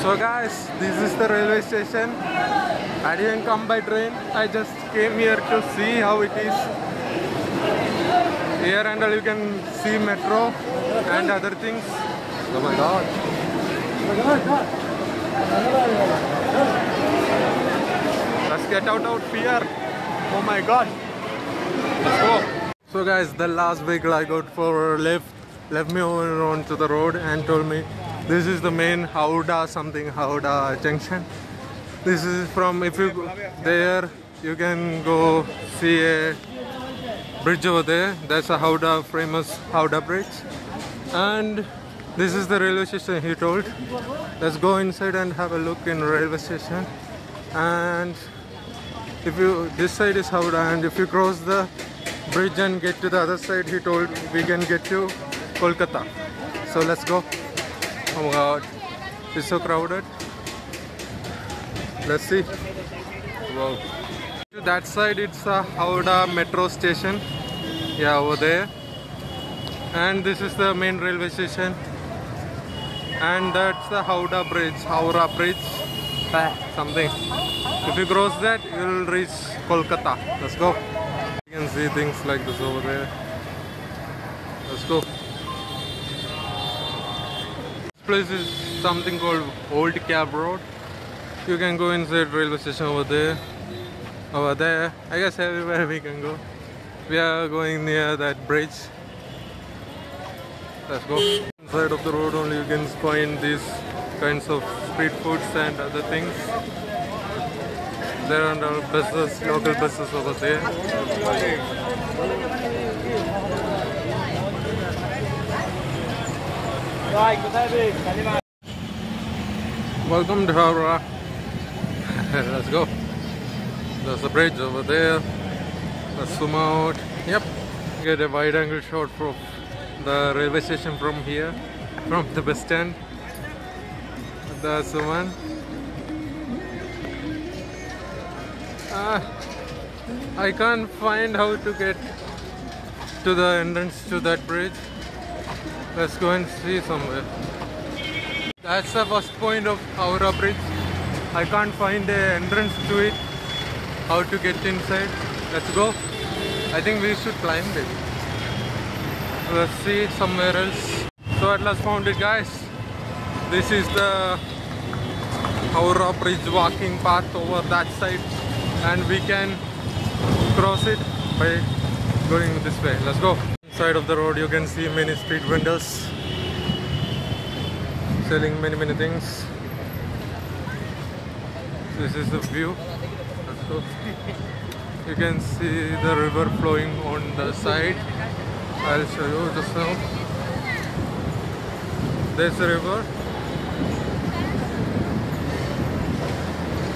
So guys, this is the railway station. I didn't come by train. I just came here to see how it is. Here and you can see metro and other things. Oh my god. Let's get out of here. Oh my god. Let's go. So guys, the last vehicle I got for left me over onto the road and told me this is the main Howrah junction. This is from, if you go there, you can go see a bridge over there. That's a famous Howrah bridge. And this is the railway station, he told. Let's go inside and have a look in railway station. And this side is Howrah, and if you cross the bridge and get to the other side, he told we can get to Kolkata. So let's go. Oh my god, it's so crowded. Let's see. Wow. To that side it's a Howrah metro station. Yeah, over there. And this is the main railway station. And that's the Howrah bridge. Something. If you cross that, you'll reach Kolkata. Let's go. You can see things like this over there. Let's go. This place is something called Old Cab Road. You can go inside railway station over there. Over there. I guess everywhere we can go. We are going near that bridge. Let's go. Inside of the road only you can find these kinds of street foods and other things. There are buses, local buses over there. Welcome to Howrah. Let's go. There's a bridge over there. Let's zoom out. Yep. Get a wide angle shot from the railway station from here, from the bus stand. That's the one. I can't find how to get to the entrance to that bridge. Let's go and see somewhere. That's the first point of Howrah bridge. I can't find an entrance to it. How to get inside? Let's go. I think we should climb it. Let's see somewhere else. So at last found it, guys. This is the Howrah bridge walking path over that side, and we can cross it by going this way. Let's go. Side of the road you can see many street vendors selling many things. This is the view. Let's go. You can see the river flowing on the side. I'll show you just now. There's the river.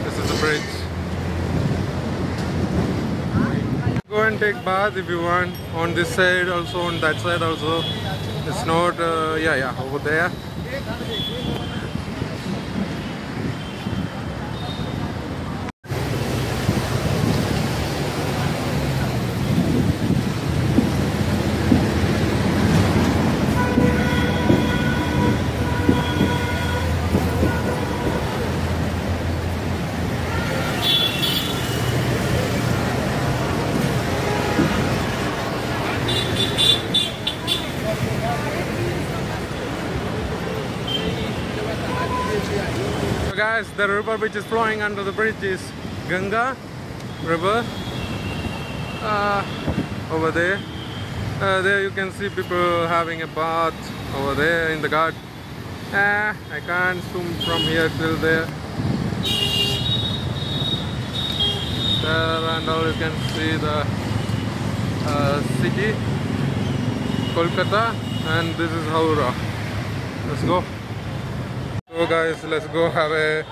This is the bridge. Go and take bath if you want. On this side also, on that side also. It's not, over there. Guys, the river which is flowing under the bridge is Ganga river. Over there. There you can see people having a bath over there in the garden. I can't zoom from here till there. There and all you can see the city, Kolkata, and this is Howrah. Let's go. So guys, let's go have a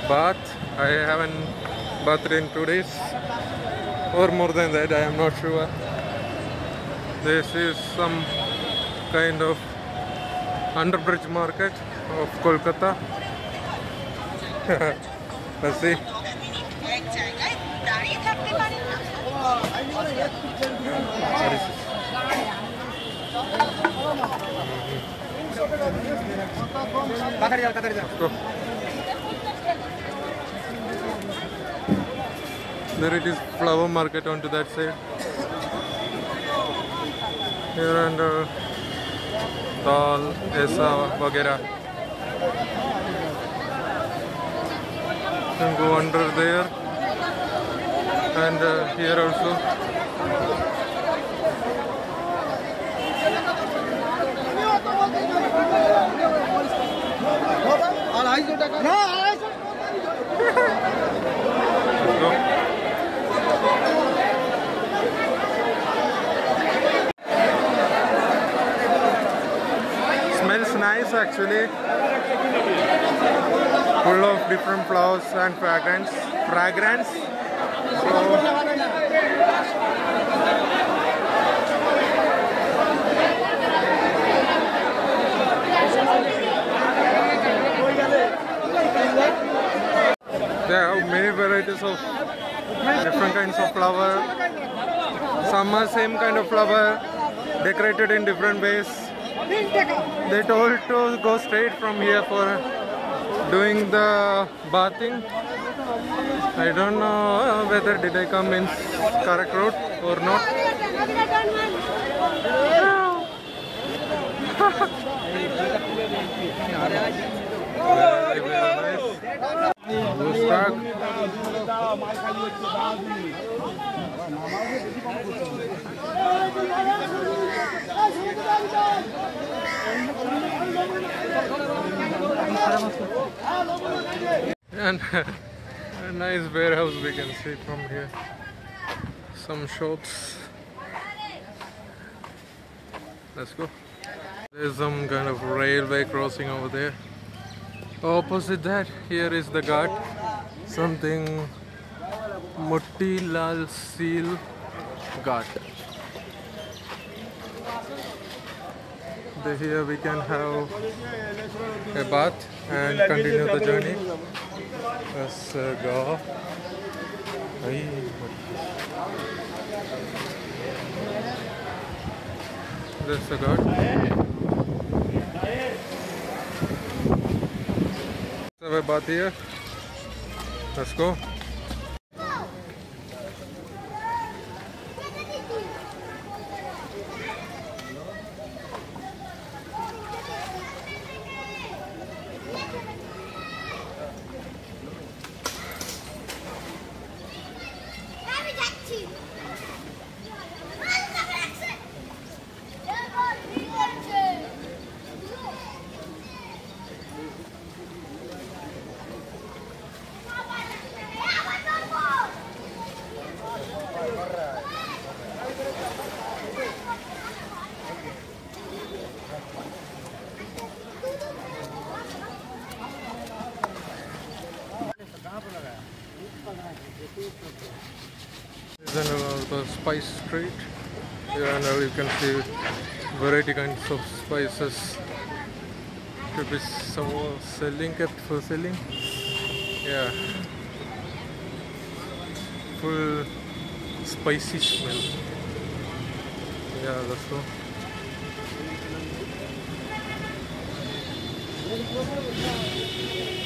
bath. I haven't bathed in 2 days or more than that, I am not sure. This is some kind of underbridge market of Kolkata. Let's see. Go. There it is, flower market onto that side. Here and dal, aisa, vagera. You can go under there, and here also. Smells nice actually. Full of different flowers and fragrance. There are many varieties of different kinds of flower. Some are same kind of flower, decorated in different ways. They told to go straight from here for doing the bathing. I don't know whether did I come in correct route or not. Very, very nice. Stuck. And a nice warehouse we can see from here. Some shops. Let's go. There's some kind of railway crossing over there. Opposite that, here is the ghat. Something Motilal Seal Ghat. Here we can have a bath and continue the journey. Let's go. That's the ghat. Let's have a bath here. Let's go. This is the spice street. Here and you can see variety kinds of spices to be selling, kept for selling. Yeah, full spicy smell. Yeah, let's go.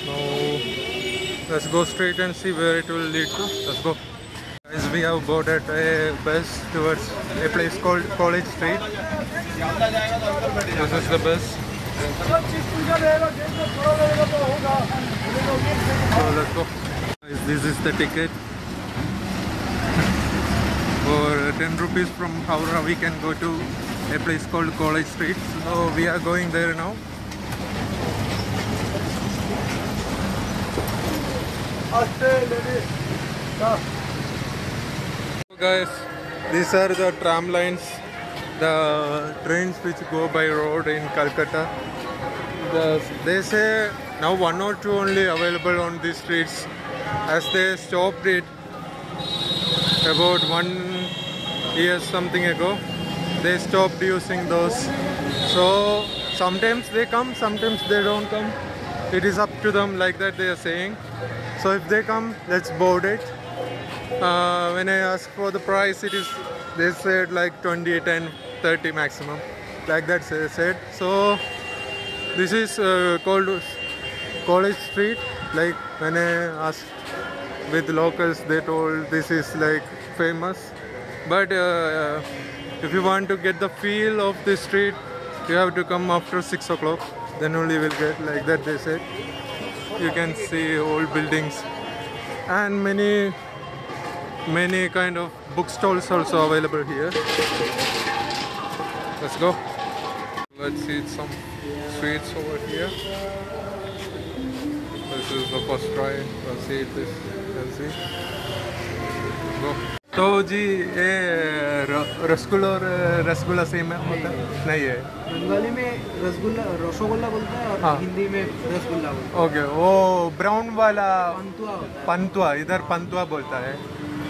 Now let's go straight and see where it will lead to. Let's go. Guys, we have boarded a bus towards a place called College Street. This is the bus. So let's go. Guys, this is the ticket. For 10 rupees from Howrah we can go to a place called College Street. So we are going there now. So guys, these are the tram lines, the trains which go by road in Calcutta. They say now 1 or 2 only available on these streets, as they stopped it about 1 year something ago. They stopped using those. So sometimes they come, sometimes they don't come. It is up to them, like that they are saying. So if they come, let's board it. When I asked for the price, they said like 20, 10, 30 maximum, like that they said. So this is called College Street. Like when I asked with locals, they told this is like famous. But if you want to get the feel of the street, you have to come after 6 o'clock. Then only will get like that, they said. You can see old buildings and many kind of bookstalls also available here. Let's go. Let's see some sweets over here. This is the first try. Let's see this. Let's see. Go. तो जी ये रसगुल्ला और rasgulla same होता है? नहीं है। बंगाली में रसगुल्ला रसगुल्ला बोलते हैं और हाँ। हिंदी में रसगुल्ला बोलते हैं। ओके, वो ब्राउन वाला पंतुआ होता है। पंतुआ, इधर पंतुआ बोलता है।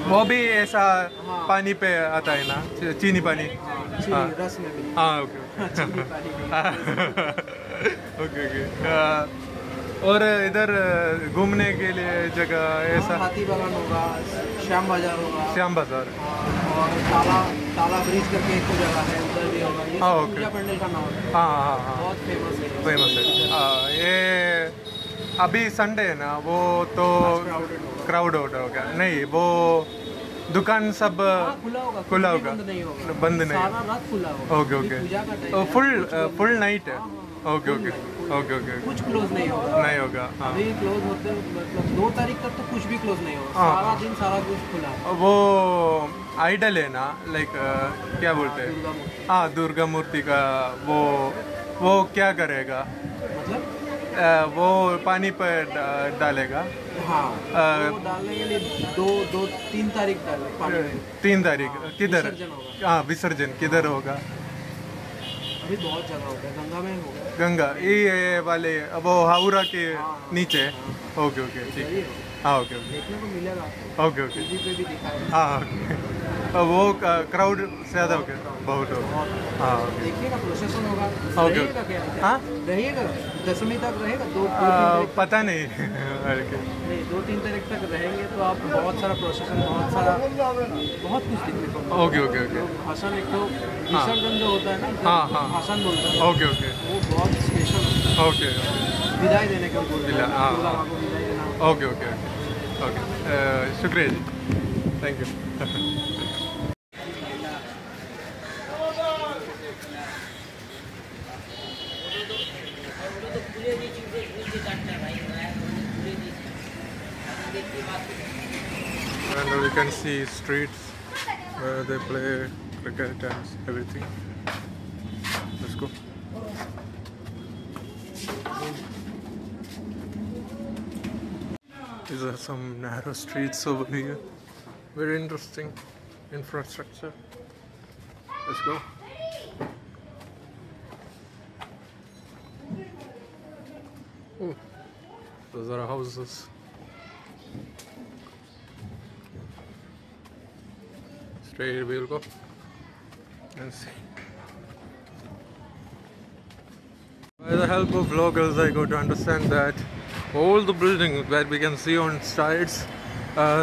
वो भी ऐसा हाँ। पानी पे आता है ना, चीनी पानी। हाँ, रस में भी। हाँ ओके चीनी पानी में। Okay okay. और इधर घूमने के लिए जगह ऐसा? हाथी बागान होगा, श्याम बाजार होगा, श्याम बाजार और ताला ब्रिज करके एक जगह है, उधर भी होगा। ये हाँ, पूजा पंडल का नाम है। हाँ हाँ हाँ, बहुत फेमस है। फेमस है। हाँ, ये अभी संडे है ना, वो तो क्राउड आउट होगा। नहीं, वो दुकान सब खुला होगा, बंद नहीं। सारा रात खुला होगा। ओके ओके, पूजा का टाइम फुल नाइट है। ओके ओके ओके ओके, कुछ क्लोज नहीं होगा। नहीं होगा। हाँ, अभी क्लोज होते मतलब 2 तारीख तक तो कुछ भी क्लोज नहीं होगा। हाँ। सारा दिन सारा कुछ खुला है। वो आइडल है ना, लाइक क्या बोलते हैं? दुर्गा मूर्ति। हाँ, दुर्गा मूर्ति का वो क्या करेगा? मतलब वो पानी पर डालेगा। हाँ, वो डालने के लिए 3 तारीख डाले पानी में। 3 तारीख किधर? विसर्जन होगा। हाँ, विसर्जन किधर होगा? अभी बहुत जगह होगा, गंगा में होगा। गंगा ये वाले वो हावड़ा के नीचे। ओके ओके ठीक है। हाँ ओके ओके देखने को मिलेगा आपको। Okay okay. टीवी पे भी दिखाएगा। हाँ ओके। वो क्राउड ज़्यादा हो गया, बहुत हो गया। हाँ ओके। देखिएगा, प्रोसेसन होगा। ओके। रहिएगा क्या? हाँ, रहिएगा, दशमी तक रहेगा। 2 पता नहीं। नहीं, 2-3 तारीख तक रहेंगे तो आप बहुत सारा प्रोसेसन, बहुत कुछ देखने को मिलेगा। Okay okay okay. भाषण एक तो विसर्जन जो होता है ना, हाँ, हाँ। भाषण बोलते हैं, ओके ओके वो बहुत स्पेशल होता है। ओके विदाई देने के बोलते हैं। हाँ। दुर्गा माँ को विदाई देना। Okay okay okay. शुक्रिया जी, thank you. And we can see streets where they play cricket and everything. Let's go. These are some narrow streets over here. Very interesting infrastructure. Let's go. Oh, those are houses. Straight we'll go and see. By the help of locals, I got to understand that all the buildings that we can see on sides,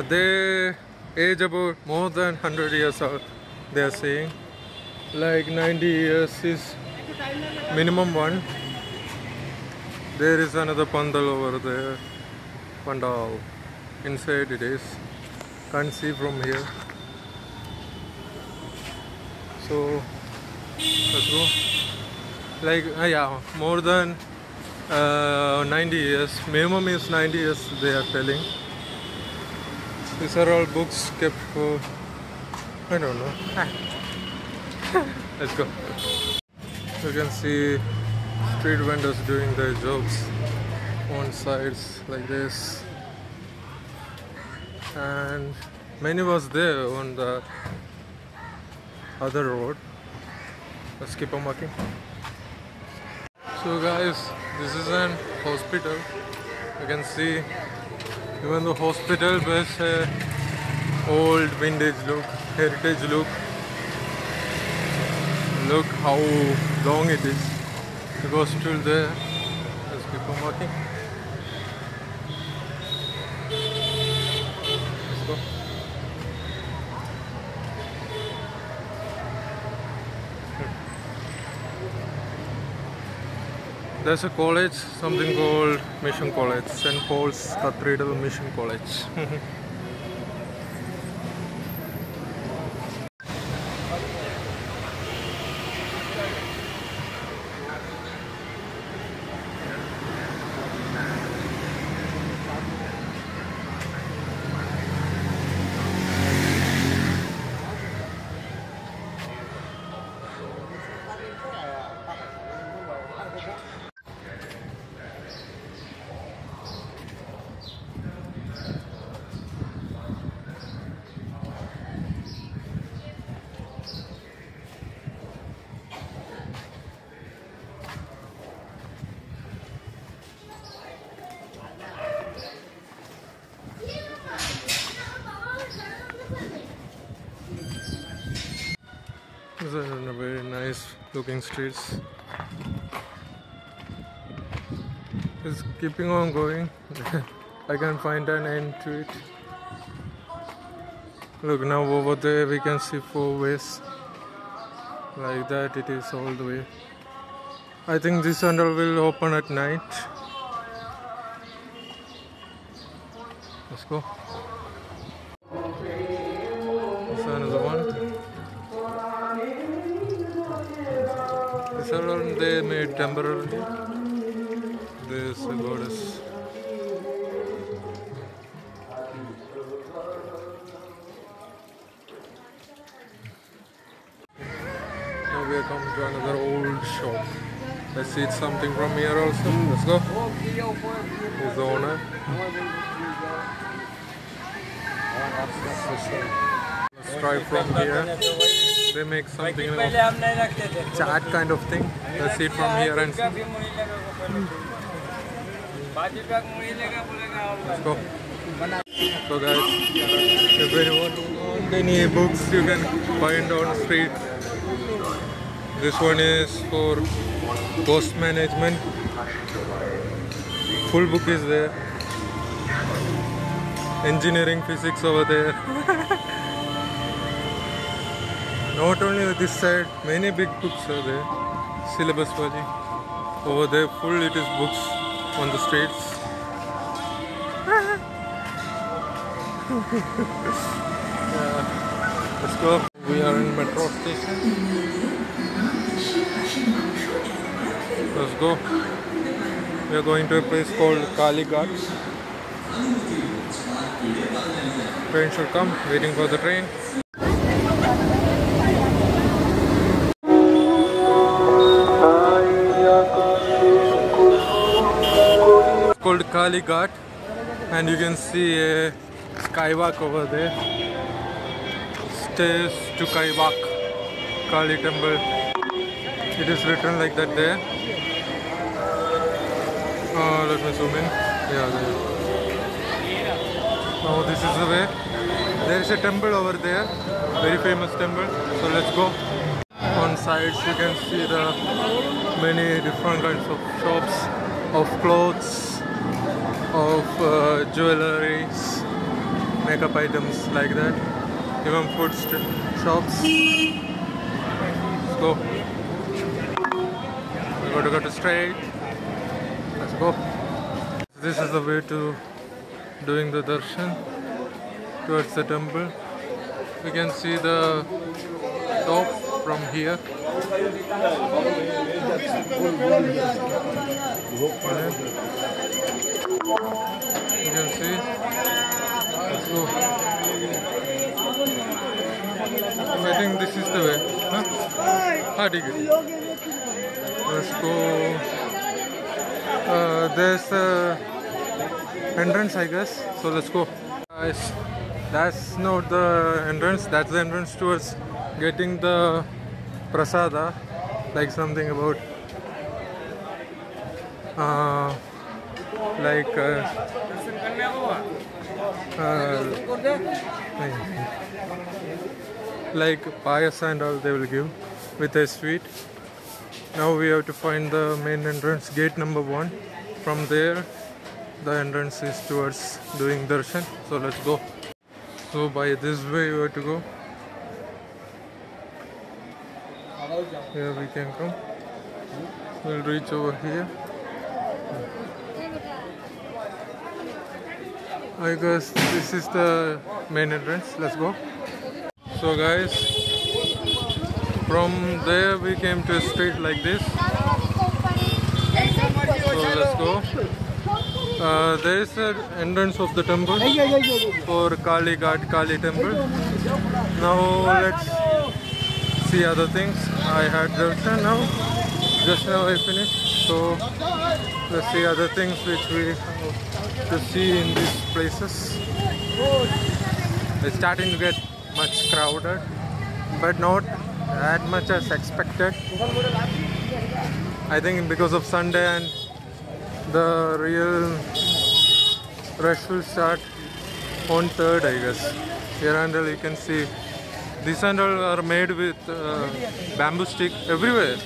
they age about more than 100 years old. They are saying, like 90 years is minimum one. There is another pandal over there. Pandal. Inside it is. Can't see from here. So let's go. Like yeah, more than 90 years. Minimum is 90 years. They are telling. These are all books kept for, I don't know. Let's go. You can see street vendors doing their jobs on sides like this, and many was there on the other road. Let's keep on walking. So guys, this is an hospital. You can see even the hospital has a old vintage look, heritage look. Look how long it is. It goes till there. Let's keep on walking. Let's go. There's a college, something called Mission College, St. Paul's Cathedral Mission College. looking streets. It's keeping on going. I can find an end to it. Look, now over there we can see 4 ways. Like that it is all the way. I think this tunnel will open at night. Let's go. This another one. This one they made temporarily. This is the goddess. Now we are coming to another old shop. Let's eat something from here also. Let's go. He's the owner. Let's try from here. They make something chat kind of thing. Let's eat from here and see. Let's go. So guys, if anyone wants any books you can find on the street. This one is for cost management. Full book is there. Engineering, physics over there. Not only on this side, many big books are there. Syllabus wali. Over there, full it is books on the streets. Yeah. Let's go. We are in metro station. Let's go. We are going to a place called Kali Ghat. Train should come. Waiting for the train. It's called Kali Ghat, and you can see a skywalk over there. Stairs to Kaiwak, Kali temple. It is written like that there. Let me zoom in. Yeah, there. Now this is the way. There is a temple over there, very famous temple. So let's go. On sides you can see the many different kinds of shops, of clothes, of jewelries, makeup items like that. Even food shops. Let's go. We got to go to straight. Let's go. This is the way to doing the darshan towards the temple. We can see the top from here. You can see. Let's go. I think this is the way. Huh? Let's go. There's a entrance, I guess. So let's go. Guys, that's not the entrance. That's the entrance towards getting the prasada. Like something about like payas and all they will give with a sweet. Now we have to find the main entrance, gate number 1. From there the entrance is towards doing darshan. So let's go. So by this way we have to go. Here we can come. We'll reach over here. I guess this is the main entrance. Let's go. So guys, from there we came to a street like this. So let's go. There is an entrance of the temple for Kali Ghat, Kali temple. Now let's see other things. I had darshan now. Just now I finished. So let's see other things which we have to see in these places. It's starting to get much crowded, but not that much as expected. I think because of Sunday and the real rush will start on 3rd, I guess. Here and there you can see These sandals are made with bamboo stick everywhere.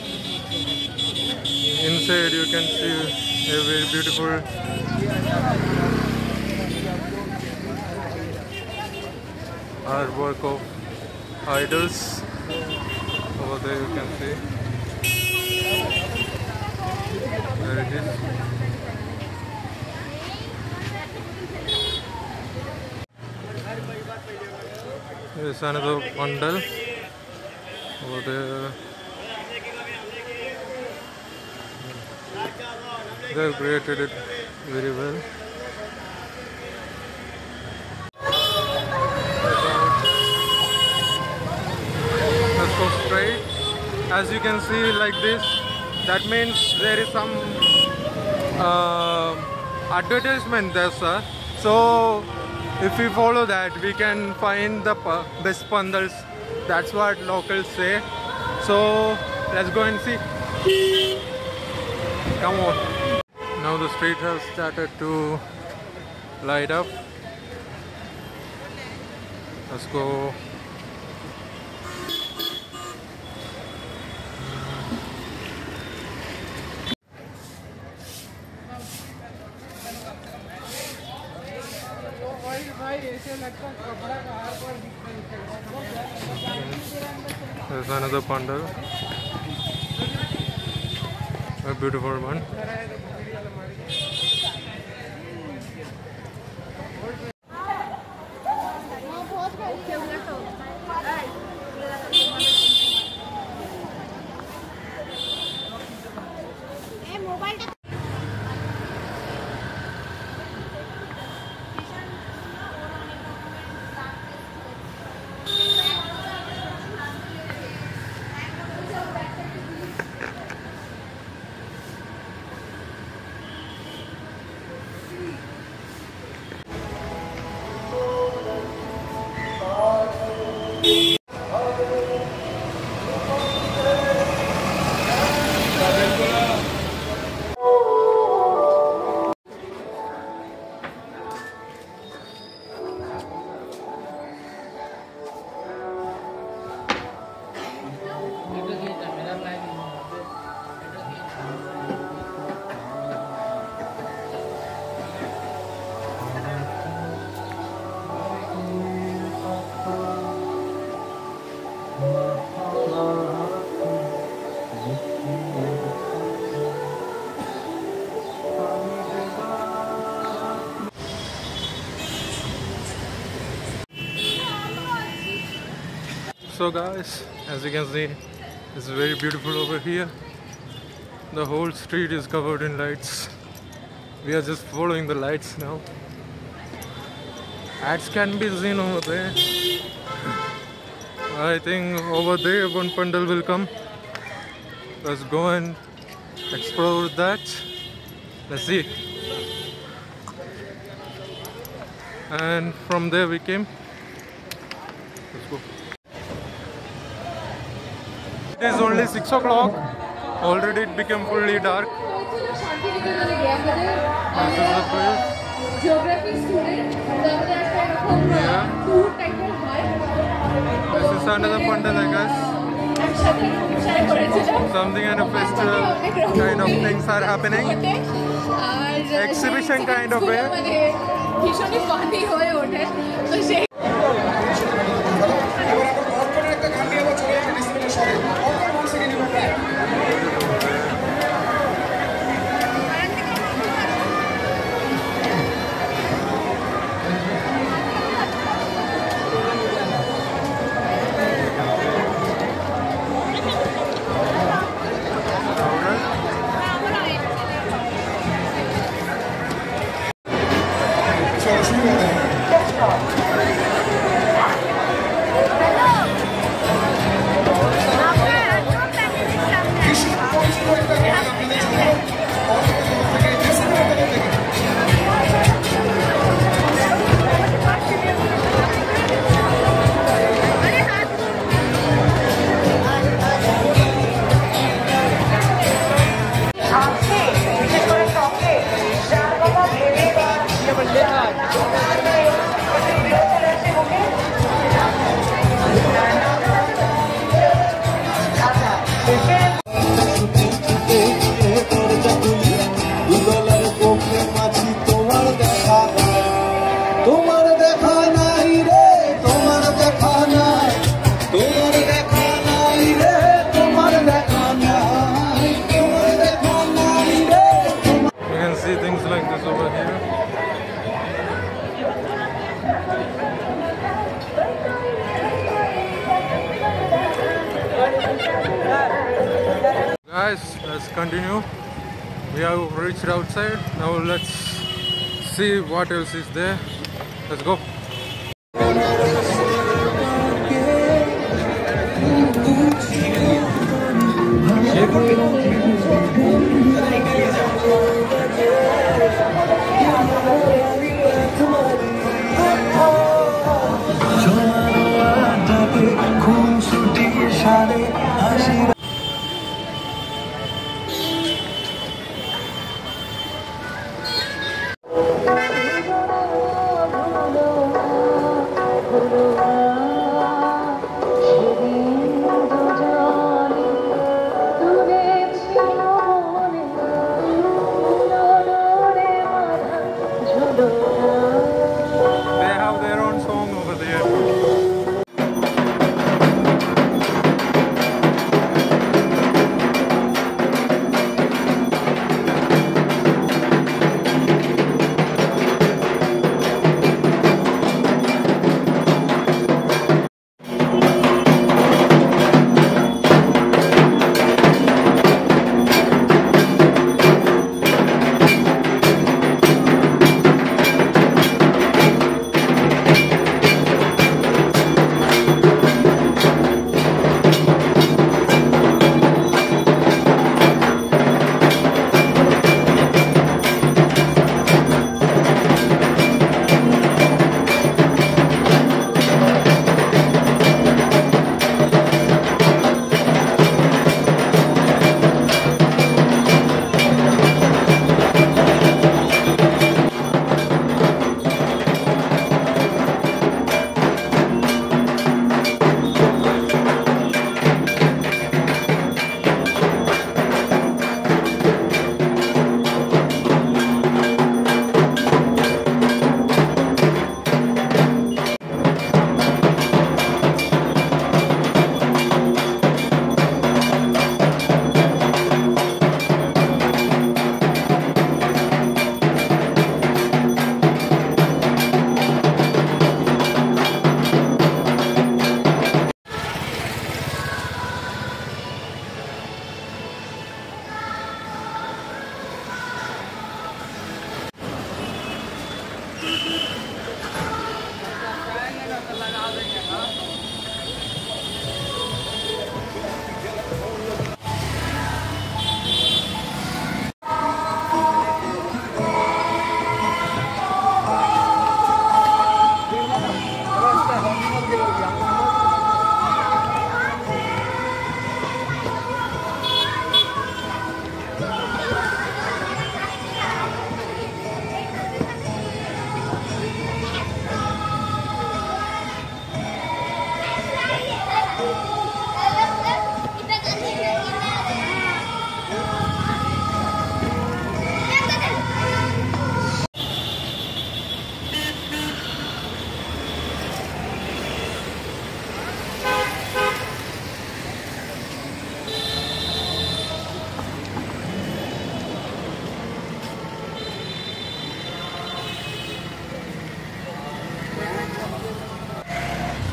Inside you can see a very beautiful artwork of idols. Over there you can see. There it is. There's another bundle over there. They've created it very well. Let's go straight. As you can see, like this, that means there is some advertisement there, sir. So if we follow that, we can find the best bundles. That's what locals say. So let's go and see. Come on. Now the street has started to light up. Let's go. There's another bundle. A beautiful one. So guys, as you can see, it's very beautiful over here. The whole street is covered in lights. We are just following the lights now. Ads can be seen over there. I think over there one bundle will come. Let's go and explore that. Let's see. And from there we came. Let's go. It is only 6 o'clock. Already it became fully dark. This is the place. Geography student. Yeah. This is another bundle, I guess. Something kind of festival kind of things are happening. Exhibition kind of way. guys, let's continue. We have reached outside. Now let's see what else is there. Let's go. They have their own song over there.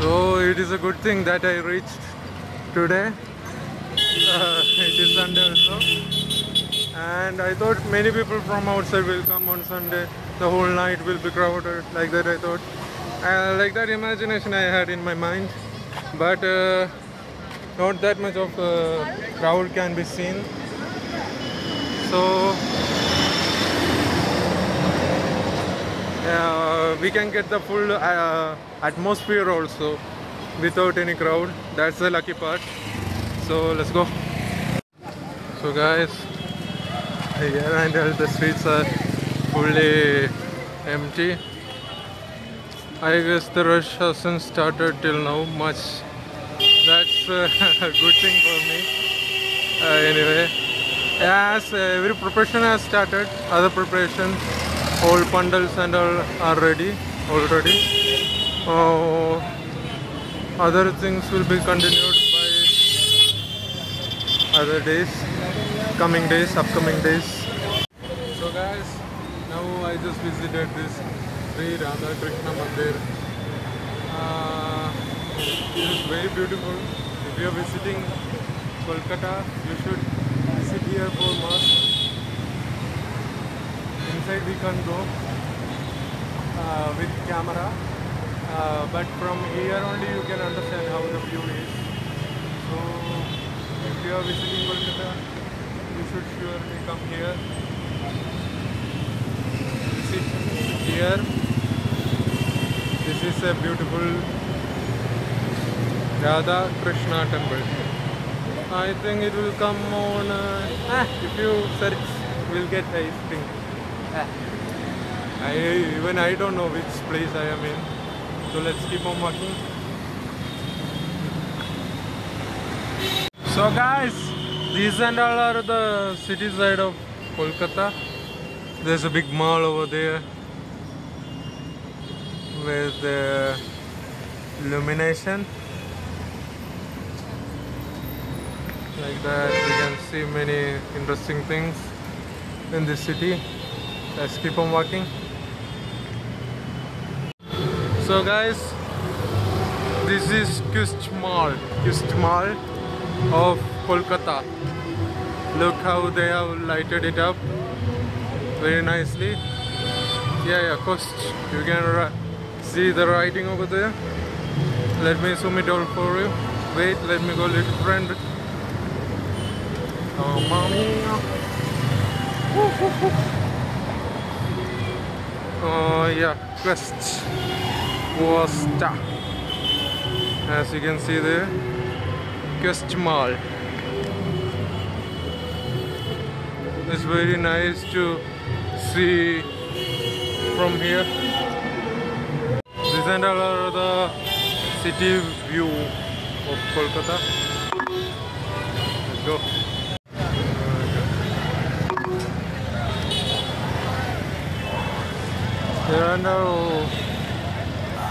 So it is a good thing that I reached today. It is Sunday also, and I thought many people from outside will come on Sunday. The whole night will be crowded, like that I thought. Like that imagination I had in my mind, but not that much of crowd can be seen. So we can get the full atmosphere also without any crowd. That's the lucky part. So let's go. So guys, here and the streets are fully empty. I guess the rush hasn't started till now much. That's a good thing for me. Anyway, as every preparation has started, other preparations, all bundles and all are ready already. Other things will be continued by other days, upcoming days. So guys, now I just visited this Sri Radha Krishna Mandir. It is very beautiful. If you are visiting Kolkata, you should visit here for mosque. Inside we can't go with camera, but from here only you can understand how the view is. So if you are visiting Kolkata, you should surely come here. Visit here. This is a beautiful Radha Krishna temple. I think it will come on, if you search, will get, I think. Even I don't know which place I am in. So let's keep on walking. So guys, these and all are the city side of Kolkata. There's a big mall over there with illumination. Like that, we can see many interesting things in this city. Let's keep on walking. So guys, this is Kyust Mall of Kolkata. Look how they have lighted it up very nicely. Yeah, Kyust. You can see the writing over there. Let me zoom it out for you. Wait, let me go little friend. Oh, mommy. Oh yeah, Kyust Costa. As you can see there, Kyust Mall. It's very nice to see from here. These and all are the city view of Kolkata. Let's go. And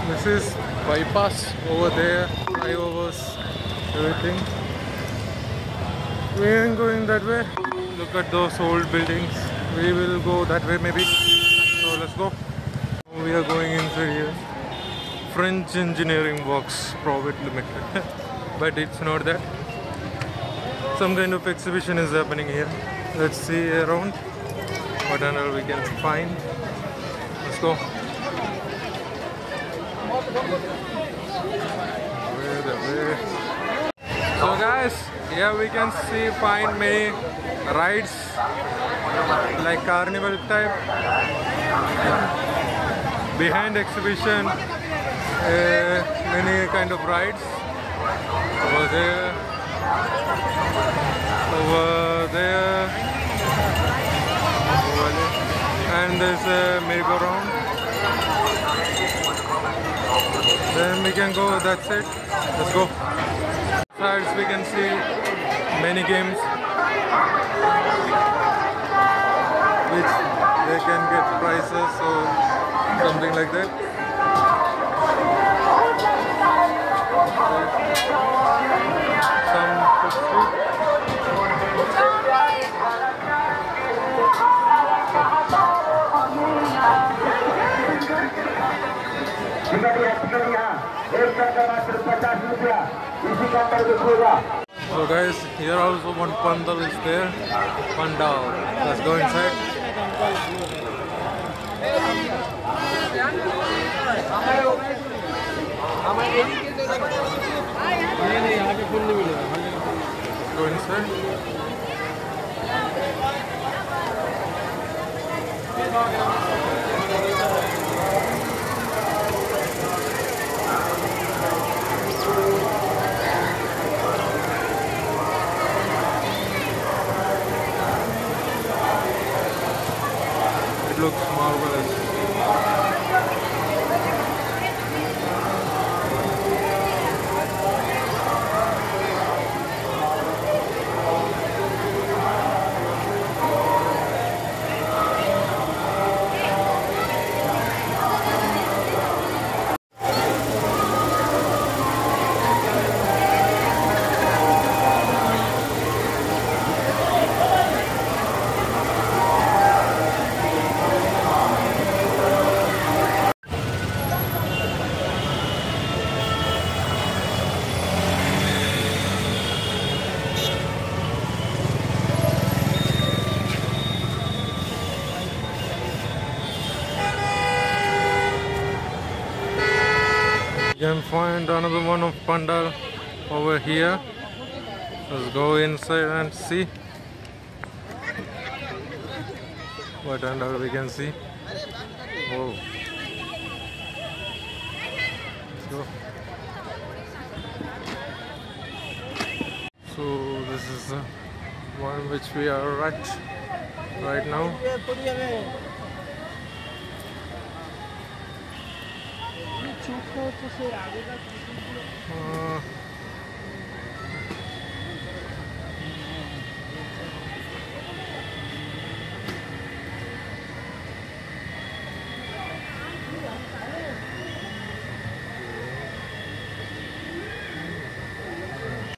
this is bypass over there, flyovers, everything. We ain't going that way. Look at those old buildings. We will go that way maybe. So let's go. We are going inside here. French Engineering Works Private Limited. But it's not that. Some kind of exhibition is happening here. Let's see around what and all we can find. Let's go. So guys, here we can find many rides like carnival type. Behind exhibition, many kind of rides over there, and there's a merry-go-round. Then we can go, that's it. Let's go. Sides we can see many games which they can get prizes or something like that. Some food. So guys, here also one pandal is there. Pandal. Let's go inside. Go inside. It looks marvelous. can find another one of pandal over here. Let's go inside and see what pandal we can see. Whoa. Let's go. So this is the one which we are at right now.